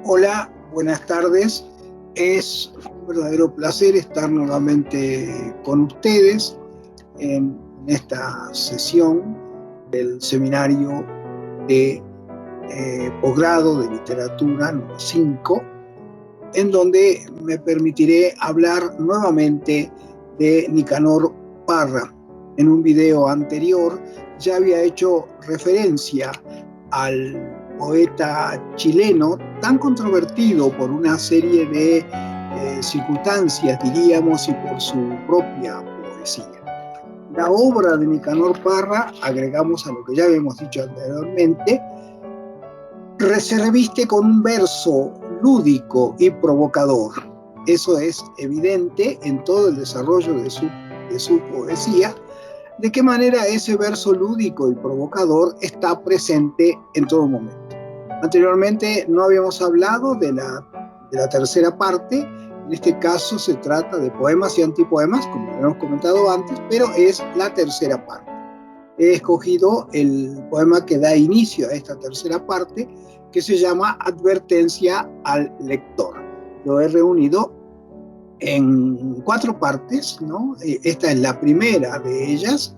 Hola, buenas tardes. Es un verdadero placer estar nuevamente con ustedes en esta sesión del seminario de posgrado de literatura número 5, en donde me permitiré hablar nuevamente de Nicanor Parra. En un video anterior ya había hecho referencia al poeta chileno tan controvertido por una serie de circunstancias, diríamos, y por su propia poesía. La obra de Nicanor Parra, agregamos a lo que ya habíamos dicho anteriormente, se reviste con un verso lúdico y provocador. Eso es evidente en todo el desarrollo de su poesía. ¿De qué manera ese verso lúdico y provocador está presente en todo momento? Anteriormente no habíamos hablado de la tercera parte. En este caso se trata de poemas y antipoemas, como hemos comentado antes, pero es la tercera parte. He escogido el poema que da inicio a esta tercera parte, que se llama Advertencia al lector. Lo he reunido en 4 partes, ¿no? Esta es la primera de ellas.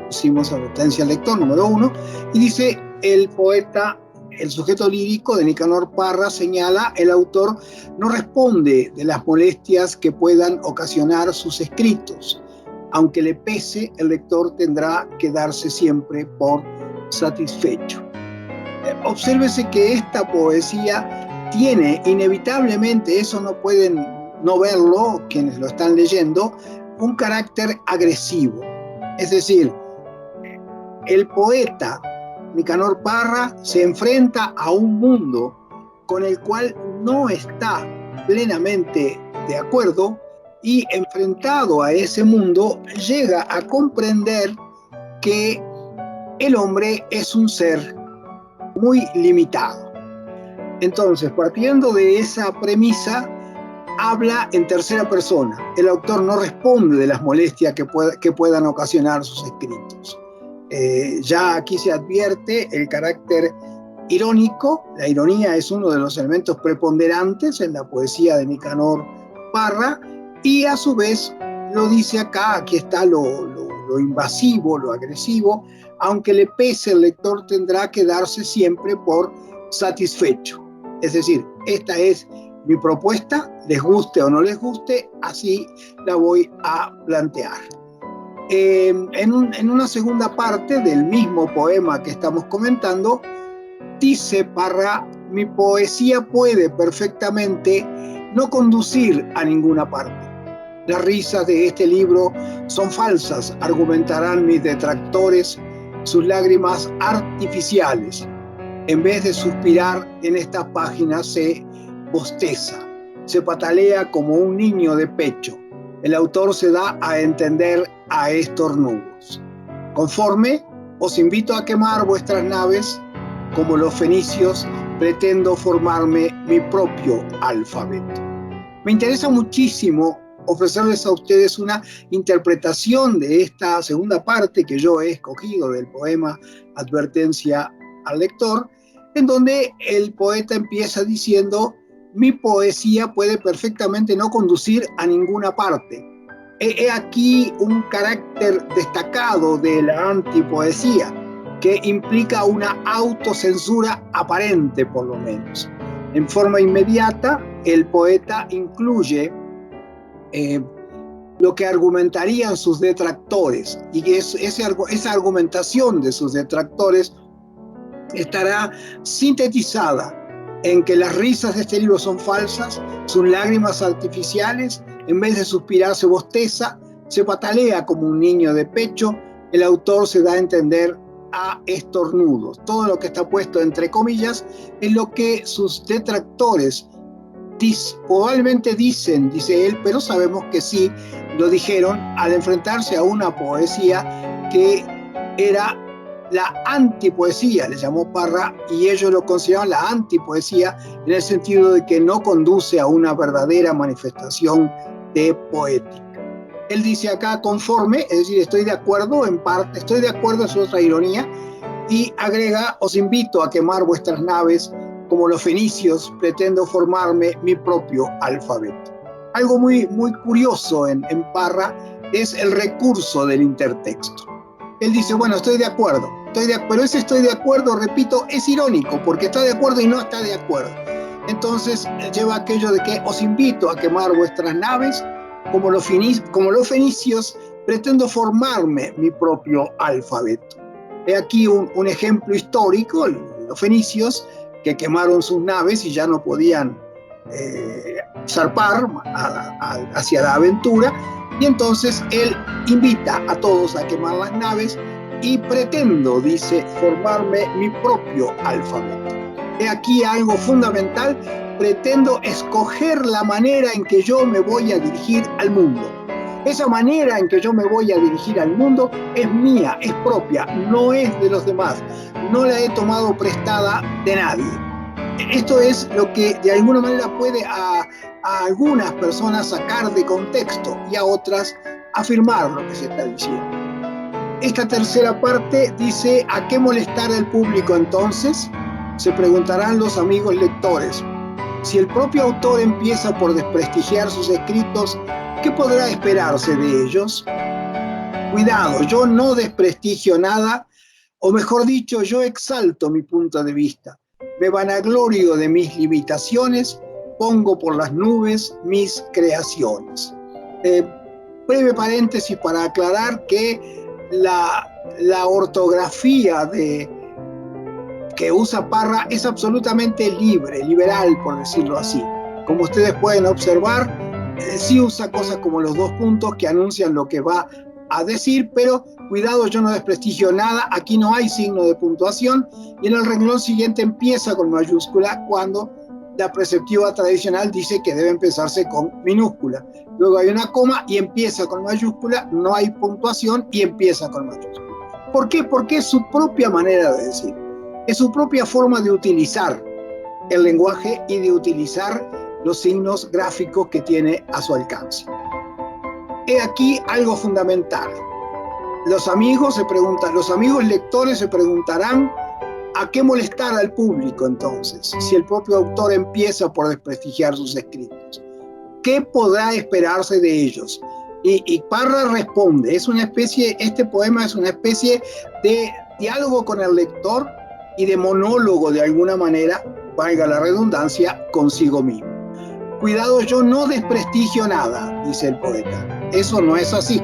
Pusimos Advertencia al lector, número 1, y dice el poeta, el sujeto lírico de Nicanor Parra señala: el autor no responde de las molestias que puedan ocasionar sus escritos. Aunque le pese, el lector tendrá que darse siempre por satisfecho. Obsérvese que esta poesía tiene inevitablemente, eso no pueden no verlo quienes lo están leyendo, un carácter agresivo. Es decir, el poeta Nicanor Parra se enfrenta a un mundo con el cual no está plenamente de acuerdo, y enfrentado a ese mundo llega a comprender que el hombre es un ser muy limitado. Entonces, partiendo de esa premisa, habla en tercera persona. El autor no responde de las molestias que puedan ocasionar sus escritos. Ya aquí se advierte el carácter irónico. La ironía es uno de los elementos preponderantes en la poesía de Nicanor Parra, y a su vez lo dice acá. Aquí está lo invasivo, lo agresivo. Aunque le pese, el lector tendrá que darse siempre por satisfecho. Es decir, esta es mi propuesta, les guste o no les guste, así la voy a plantear. En una segunda parte del mismo poema que estamos comentando, dice Parra: mi poesía puede perfectamente no conducir a ninguna parte. Las risas de este libro son falsas, argumentarán mis detractores, sus lágrimas artificiales. En vez de suspirar, en esta página se bosteza, se patalea como un niño de pecho. El autor se da a entender a estornudos. Conforme, os invito a quemar vuestras naves, como los fenicios, pretendo formarme mi propio alfabeto. Me interesa muchísimo ofrecerles a ustedes una interpretación de esta segunda parte que yo he escogido del poema Advertencia al lector, en donde el poeta empieza diciendo: mi poesía puede perfectamente no conducir a ninguna parte. He aquí un carácter destacado de la antipoesía, que implica una autocensura aparente, por lo menos. En forma inmediata, el poeta incluye lo que argumentarían sus detractores, y que esa argumentación de sus detractores estará sintetizada en que las risas de este libro son falsas, sus lágrimas artificiales, en vez de suspirar se bosteza, se patalea como un niño de pecho, el autor se da a entender a estornudos. Todo lo que está puesto entre comillas es lo que sus detractores probablemente dicen, dice él, pero sabemos que sí lo dijeron al enfrentarse a una poesía que era la antipoesía, le llamó Parra, y ellos lo consideraban la antipoesía en el sentido de que no conduce a una verdadera manifestación de poética. Él dice acá conforme, es decir, estoy de acuerdo en parte, estoy de acuerdo, es otra ironía, y agrega: os invito a quemar vuestras naves como los fenicios, pretendo formarme mi propio alfabeto. Algo muy curioso en Parra es el recurso del intertexto. Él dice, bueno, estoy de acuerdo, pero ese estoy de acuerdo, repito, es irónico, porque está de acuerdo y no está de acuerdo. Entonces lleva aquello de que os invito a quemar vuestras naves, como los fenicios, pretendo formarme mi propio alfabeto. He aquí un ejemplo histórico, los fenicios que quemaron sus naves y ya no podían zarpar hacia la aventura, y entonces él invita a todos a quemar las naves y pretendo, dice, formarme mi propio alfabeto. He aquí algo fundamental, pretendo escoger la manera en que yo me voy a dirigir al mundo. Esa manera en que yo me voy a dirigir al mundo es mía, es propia, no es de los demás, no la he tomado prestada de nadie. Esto es lo que de alguna manera puede a algunas personas sacar de contexto y a otras afirmar lo que se está diciendo. Esta tercera parte dice, ¿a qué molestar al público entonces? Se preguntarán los amigos lectores. Si el propio autor empieza por desprestigiar sus escritos, ¿qué podrá esperarse de ellos? Cuidado, yo no desprestigio nada, o mejor dicho, yo exalto mi punto de vista. Me vanaglorio de mis limitaciones, pongo por las nubes mis creaciones. Breve paréntesis para aclarar que la ortografía que usa Parra es absolutamente libre, liberal, por decirlo así. Como ustedes pueden observar, sí usa cosas como los dos puntos que anuncian lo que va a decir, pero cuidado, yo no desprestigio nada, aquí no hay signo de puntuación, y en el renglón siguiente empieza con mayúscula cuando la preceptiva tradicional dice que debe empezarse con minúscula. Luego hay una coma y empieza con mayúscula, no hay puntuación y empieza con mayúscula. ¿Por qué? Porque es su propia manera de decir, es su propia forma de utilizar el lenguaje y de utilizar los signos gráficos que tiene a su alcance. He aquí algo fundamental. Los amigos lectores se preguntarán, ¿a qué molestar al público entonces, si el propio autor empieza por desprestigiar sus escritos? ¿Qué podrá esperarse de ellos? Y Parra responde, este poema es una especie de diálogo con el lector y de monólogo de alguna manera, valga la redundancia, consigo mismo. Cuidado, yo no desprestigio nada, dice el poeta. Eso no es así.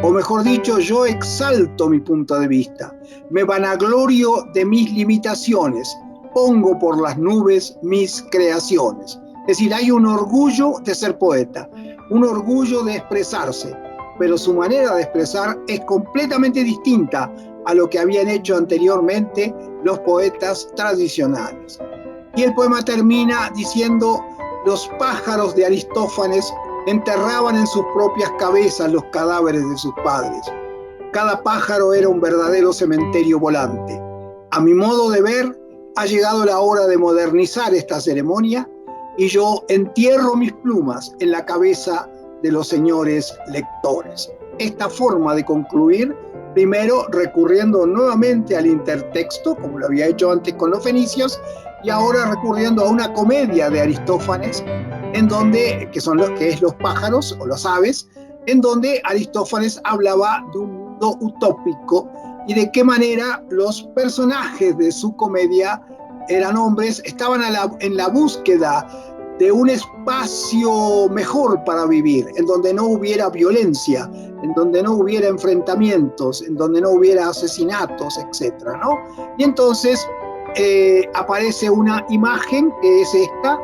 O mejor dicho, yo exalto mi punto de vista, me vanaglorio de mis limitaciones, pongo por las nubes mis creaciones. Es decir, hay un orgullo de ser poeta, un orgullo de expresarse, pero su manera de expresar es completamente distinta a lo que habían hecho anteriormente los poetas tradicionales. Y el poema termina diciendo, los pájaros de Aristófanes enterraban en sus propias cabezas los cadáveres de sus padres. Cada pájaro era un verdadero cementerio volante. A mi modo de ver, ha llegado la hora de modernizar esta ceremonia y yo entierro mis plumas en la cabeza de los señores lectores. Esta forma de concluir, primero recurriendo nuevamente al intertexto, como lo había hecho antes con los fenicios, y ahora recurriendo a una comedia de Aristófanes, que es Los pájaros o los aves, en donde Aristófanes hablaba de un mundo utópico y de qué manera los personajes de su comedia eran hombres, estaban en la búsqueda de un espacio mejor para vivir, en donde no hubiera violencia, en donde no hubiera enfrentamientos, en donde no hubiera asesinatos, etc., ¿no? Y entonces aparece una imagen que es esta,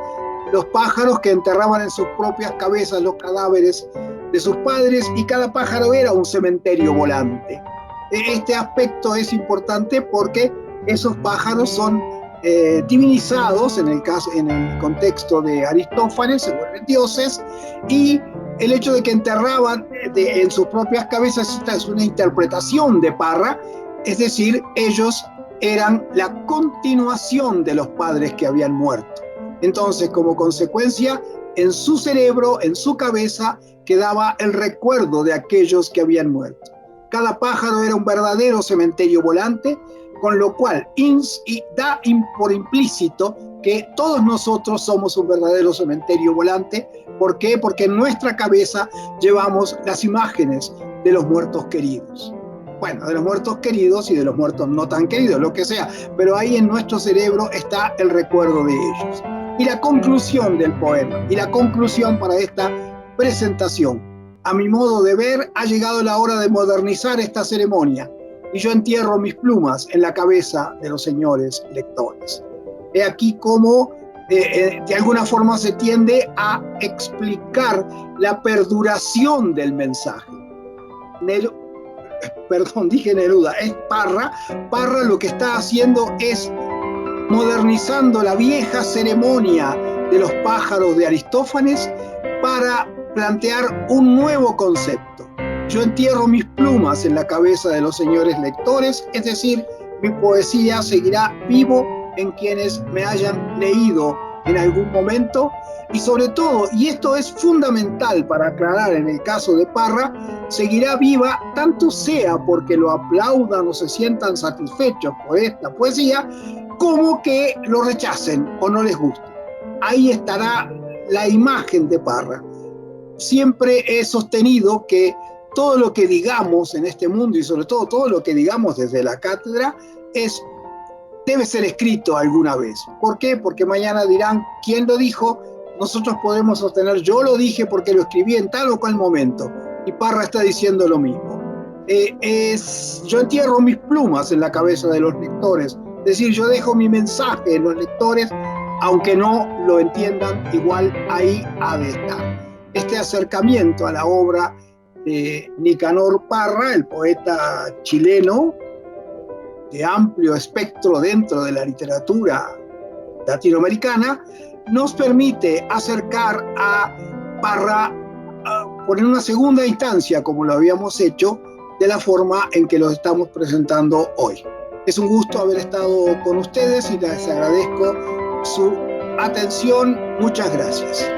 los pájaros que enterraban en sus propias cabezas los cadáveres de sus padres, y cada pájaro era un cementerio volante. Este aspecto es importante porque esos pájaros son divinizados, en el contexto de Aristófanes, se vuelven dioses, y el hecho de que enterraban en sus propias cabezas, esta es una interpretación de Parra, es decir, ellos eran la continuación de los padres que habían muerto. Entonces, como consecuencia, en su cerebro, en su cabeza, quedaba el recuerdo de aquellos que habían muerto. Cada pájaro era un verdadero cementerio volante, con lo cual da por implícito que todos nosotros somos un verdadero cementerio volante. ¿Por qué? Porque en nuestra cabeza llevamos las imágenes de los muertos queridos. Bueno, de los muertos queridos y de los muertos no tan queridos, lo que sea, pero ahí en nuestro cerebro está el recuerdo de ellos. Y la conclusión del poema, y la conclusión para esta presentación. A mi modo de ver, ha llegado la hora de modernizar esta ceremonia, y yo entierro mis plumas en la cabeza de los señores lectores. He aquí cómo de alguna forma se tiende a explicar la perduración del mensaje. Dije Neruda, es Parra. Parra lo que está haciendo es modernizando la vieja ceremonia de los pájaros de Aristófanes para plantear un nuevo concepto. Yo entierro mis plumas en la cabeza de los señores lectores, es decir, mi poesía seguirá vivo en quienes me hayan leído en algún momento, y sobre todo, y esto es fundamental para aclarar en el caso de Parra, seguirá viva tanto sea porque lo aplaudan o se sientan satisfechos por esta poesía, como que lo rechacen o no les guste. Ahí estará la imagen de Parra. Siempre he sostenido que todo lo que digamos en este mundo, y sobre todo todo lo que digamos desde la cátedra, debe ser escrito alguna vez. ¿Por qué? Porque mañana dirán, ¿quién lo dijo? Nosotros podemos sostener, yo lo dije porque lo escribí en tal o cual momento. Y Parra está diciendo lo mismo. Yo entierro mis plumas en la cabeza de los lectores. Es decir, yo dejo mi mensaje en los lectores, aunque no lo entiendan, igual ahí ha de estar. Este acercamiento a la obra de Nicanor Parra, el poeta chileno, de amplio espectro dentro de la literatura latinoamericana, nos permite acercar a Parra por una segunda instancia, como lo habíamos hecho, de la forma en que lo estamos presentando hoy. Es un gusto haber estado con ustedes y les agradezco su atención. Muchas gracias.